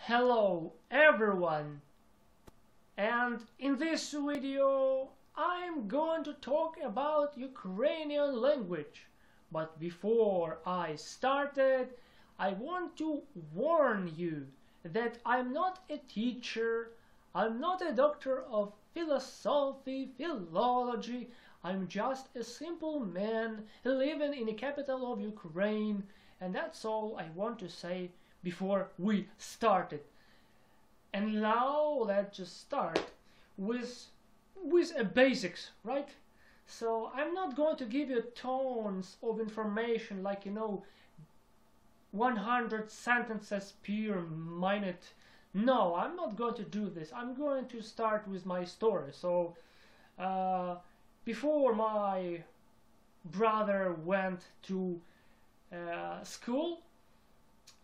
Hello everyone, and in this video I'm going to talk about Ukrainian language. But before I started, I want to warn you that I'm not a teacher, I'm not a doctor of philosophy, philology, I'm just a simple man living in the capital of Ukraine, and that's all I want to say before we started. And now let's just start with a basics, right? So I'm not going to give you tons of information like 100 sentences per minute. No, I'm not going to do this. I'm going to start with my story. So before my brother went to school,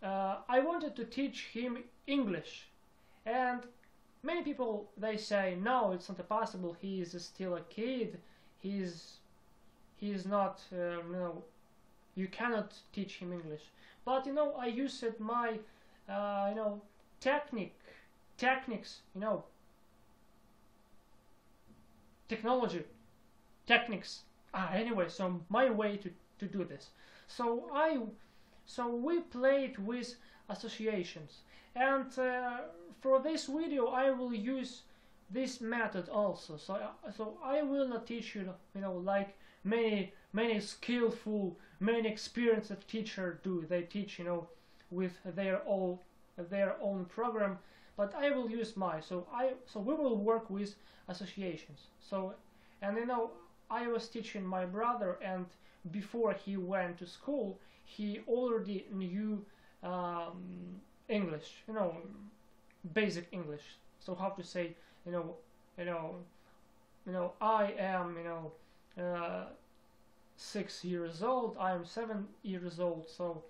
I wanted to teach him English, and many people, they say no, it's not possible, he is still a kid, he's not you cannot teach him English. But I used my techniques, technology techniques, anyway, so my way to do this. So we played with associations, and for this video I will use this method also. So I will not teach you, like many skillful, many experienced teacher do. They teach, with their own program, but I will use mine. So we will work with associations. And I was teaching my brother, and before he went to school, he already knew English, basic English. So how to say, I am, 6 years old, I am 7 years old. So,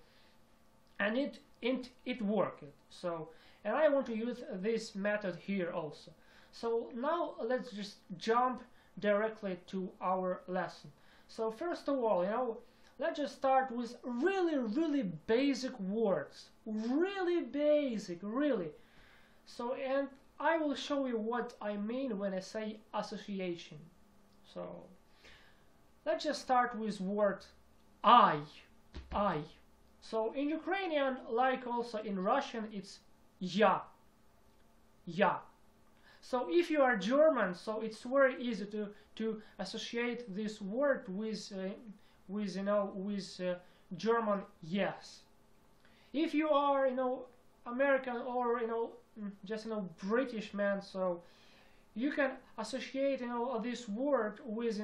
and it worked. So, and I want to use this method here also. So now let's just jump directly to our lesson. So first of all, let's just start with really basic words. Really basic, really. So, and I will show you what I mean when I say association. So, let's just start with word I. So, in Ukrainian, like also in Russian, it's ya. So, if you are German, so it's very easy to associate this word with German yes. If you are American or just British man, so you can associate this word with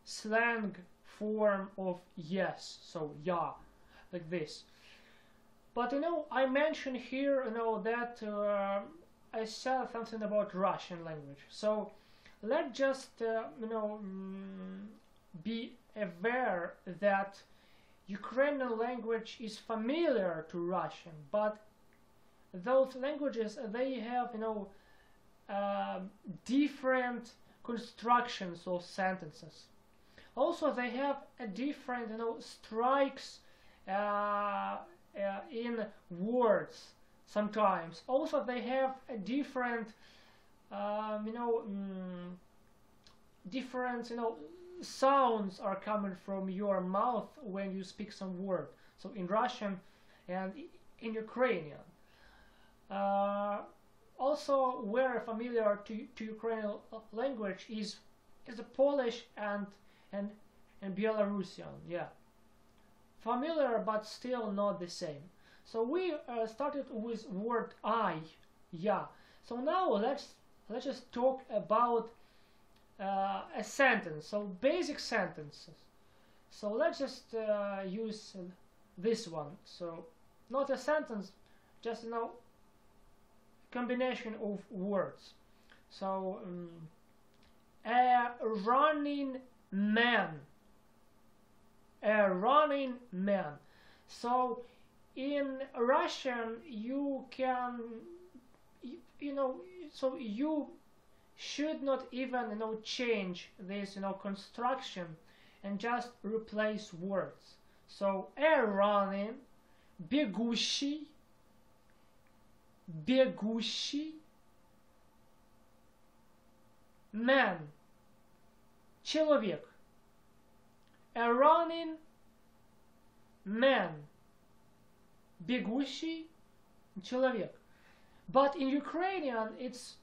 slang form of yes, so yeah, like this. But I mentioned here that I said something about Russian language. So let's just be aware that Ukrainian language is familiar to Russian, but those languages, they have different constructions of sentences. Also, they have a different strikes in words sometimes. Also, they have a different different sounds are coming from your mouth when you speak some word. So in Russian and in Ukrainian. Also, we're familiar to Ukrainian language is the Polish and Belarusian. Yeah, familiar, but still not the same. So we started with word I, yeah. So now let's just talk about a sentence. So basic sentences. So let's just use this one. So not a sentence, just combination of words. So a running man. A running man. So in Russian you can, so you should not even change this construction and just replace words. So a running, бегущий, бегущий, man, человек, a running man, бегущий человек. But in Ukrainian it's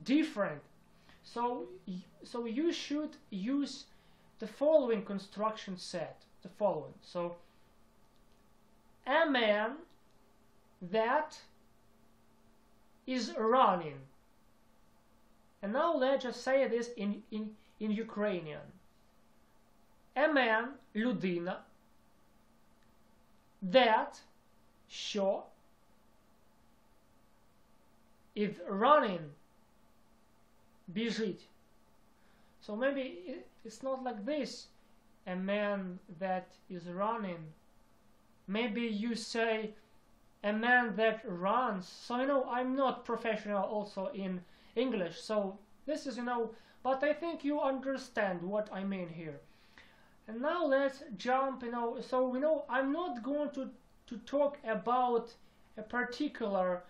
different. So you should use the following construction set. The following. So a man that is running. And now let's just say this in Ukrainian. A man, людина, that, що, is running, біжить. So maybe it's not like this, a man that is running. Maybe you say a man that runs. So, you know, I'm not professional also in English, so this is, you know, but I think you understand what I mean here. And now let's jump, you know, so, you know, I'm not going to talk about a particular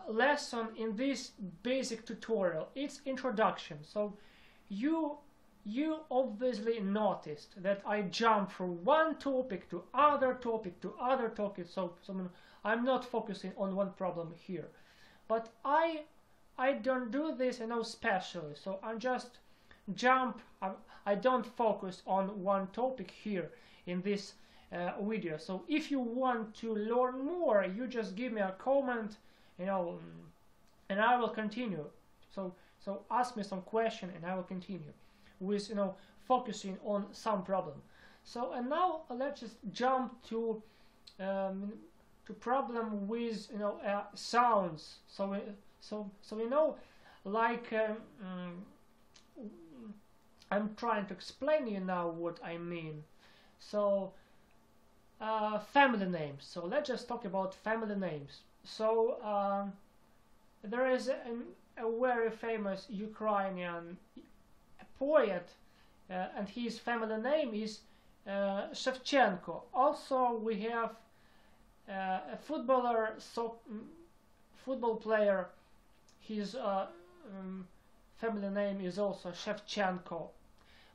lesson in this basic tutorial. It's introduction. So you obviously noticed that I jump from one topic to other topic to other topic. So I'm not focusing on one problem here, but I don't do this, you know, specially. So I just jump. I don't focus on one topic here in this video. So if you want to learn more, you just give me a comment, you know, and I will continue. So ask me some question and I will continue with, you know, focusing on some problem. So, and now let's just jump to problem with, you know, sounds. So you know, like I'm trying to explain you now what I mean. So family names. So let's just talk about family names. So there is a very famous Ukrainian poet, and his family name is Shevchenko. Also, we have a footballer, football player. His family name is also Shevchenko.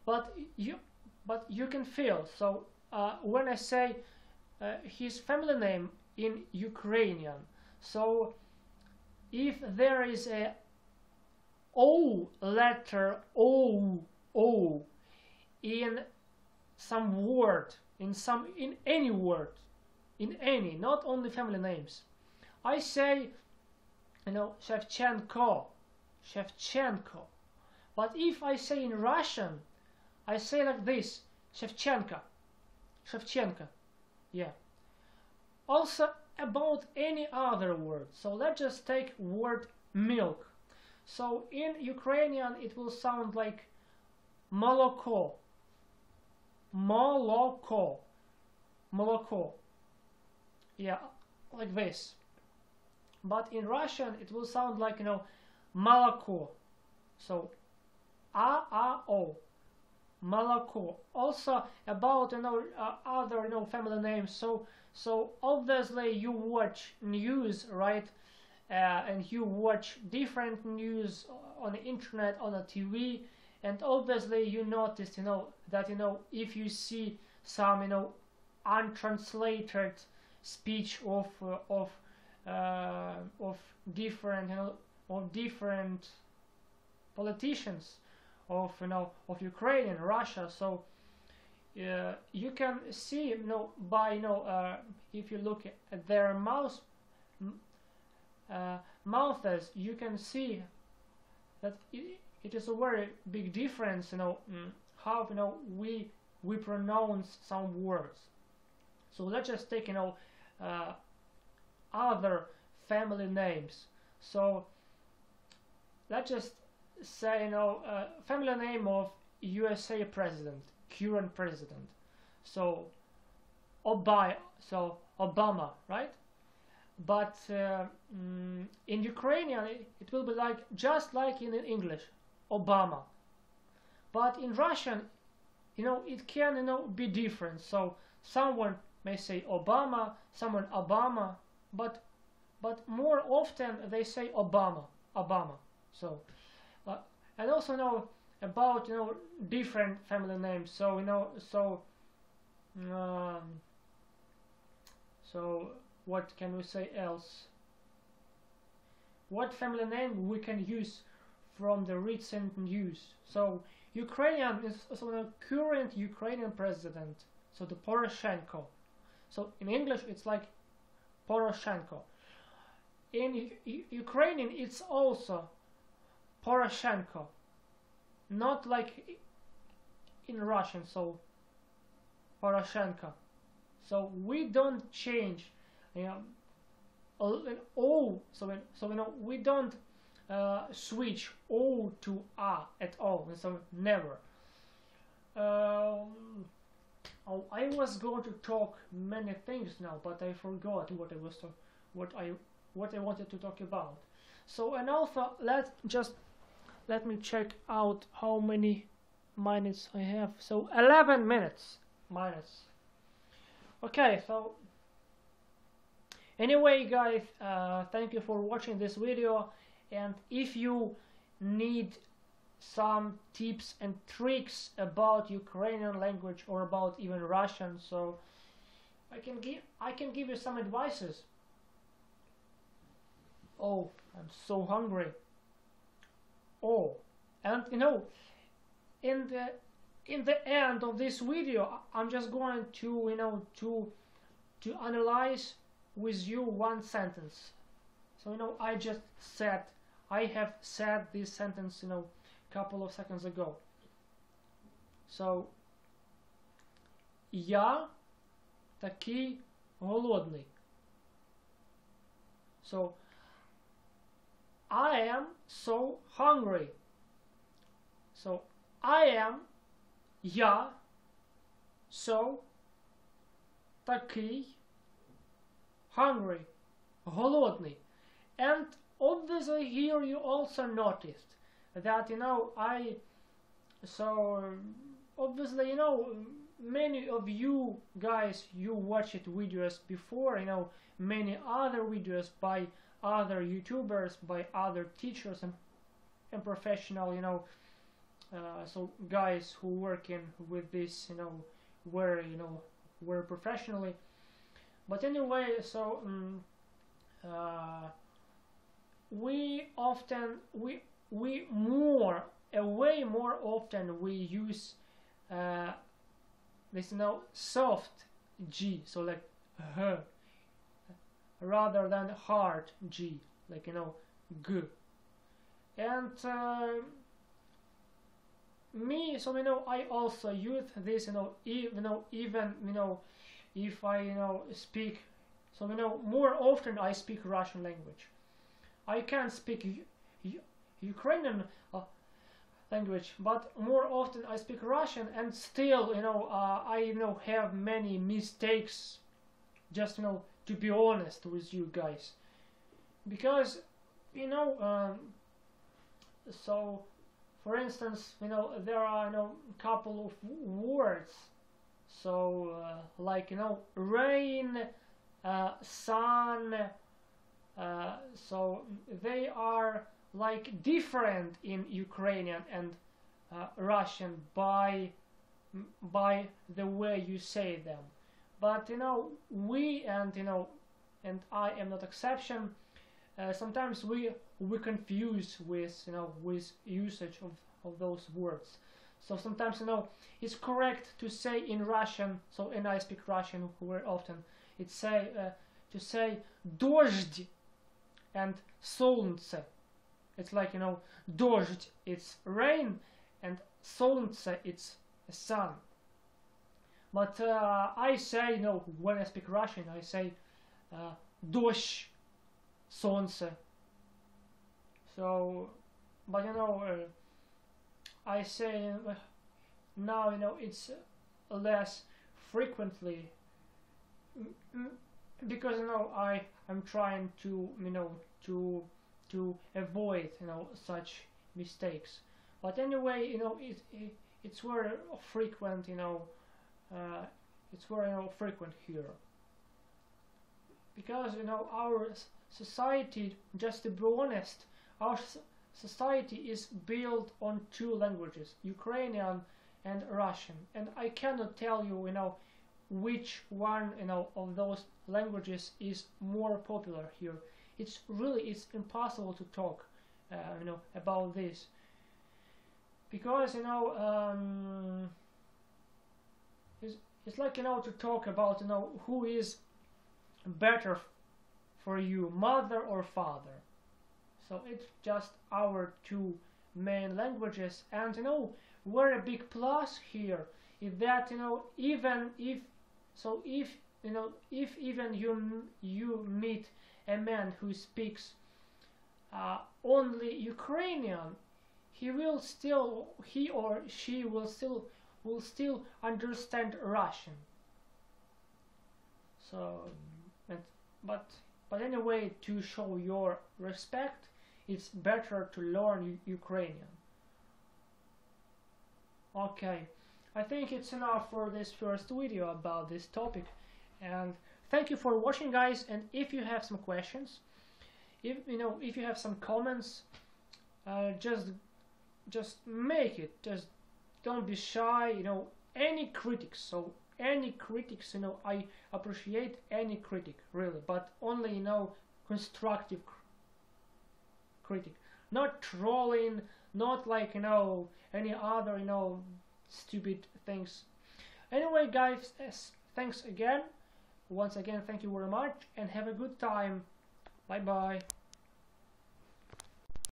But you can feel. So when I say his family name in Ukrainian, so if there is a O letter, O in some word, in any word, in any, not only family names, I say, you know, Shevchenko. But if I say in Russian, I say like this, Shevchenka. Yeah. Also about any other word. So let's just take word milk. So in Ukrainian it will sound like молоко. Yeah, like this. But in Russian it will sound like, you know, молоко. So A-A-O. Молоко. Also about, you know, other, you know, family names. So obviously you watch news, right? And you watch different news on the internet, on the TV, and obviously you notice, you know, that, you know, if you see some, you know, untranslated speech of different, you know, of different politicians of, you know, of Ukraine and Russia. So you can see, you know, by, you know, if you look at their mouths, you can see that it is a very big difference, you know, how, you know, we pronounce some words. So let's just take, you know, other family names. So let's just say, you know, family name of USA president, current president. So Obama, right? But in Ukrainian it will be like just like in English, Obama. But in Russian it can, be different. So someone may say Obama, someone Obama, but more often they say Obama, Obama. So and also about different family names. So so what can we say else? What family name we can use from the recent news? So Ukrainian is also the current Ukrainian president, so the Poroshenko. So in English it's like Poroshenko. In Ukrainian it's also Poroshenko, not like in Russian, so Poroshenko. So we don't change O, so we don't switch O to A at all, so never. Oh, I was going to talk many things now, but I forgot what I was what I wanted to talk about. So and also let me check out how many minutes I have. So 11 minutes minus. Okay, so anyway guys, thank you for watching this video, and if you need some tips and tricks about Ukrainian language or about even Russian, so I can give you some advices. Oh, I'm so hungry. Oh, and in the end of this video I'm just going to to analyze with you one sentence. So I have said this sentence couple of seconds ago. So я такий голодний. So I am so hungry. So я so такий hungry, голодный. And obviously here you also noticed that obviously many of you guys, you watched videos before, many other videos by other YouTubers, by other teachers and professional so guys who working with this very professionally. But anyway, so we way more often we use this soft G, so like rather than hard G, like G. And me, so I also use this even if I speak, so more often I speak Russian language. I can speak Ukrainian language, but more often I speak Russian, and still I have many mistakes, just to be honest with you guys, because so for instance there are couple of words, so like rain, sun, so they are like different in Ukrainian and Russian by the way you say them. But we and I am not exception. Sometimes we confuse with with usage of those words. So sometimes it's correct to say in Russian. So and I speak Russian very often. It's to say дождь and солнце. It's like дождь it's rain and солнце it's sun. But I say when I speak Russian I say дождь, солнце. So but I say now it's less frequently because I'm trying to to avoid such mistakes. But anyway it's very frequent, it's very frequent here, because our society, just to be honest, our society is built on two languages, Ukrainian and Russian, and I cannot tell you, which one, of those languages is more popular here. It's impossible to talk, about this, because it's like to talk about who is better for you, mother or father. So it's just our two main languages, and very big plus here is that even if even you meet a man who speaks only Ukrainian, he or she will still understand Russian. So, but anyway, to show your respect, it's better to learn Ukrainian. Okay, I think it's enough for this first video about this topic, and thank you for watching, guys. And if you have some questions, if you have some comments, just make it. Just don't be shy. Any critics. So any critics, I appreciate any critic, really, but only constructive critic, not trolling, not like any other stupid things. Anyway, guys, thanks again. Once again, thank you very much, and have a good time. Bye bye.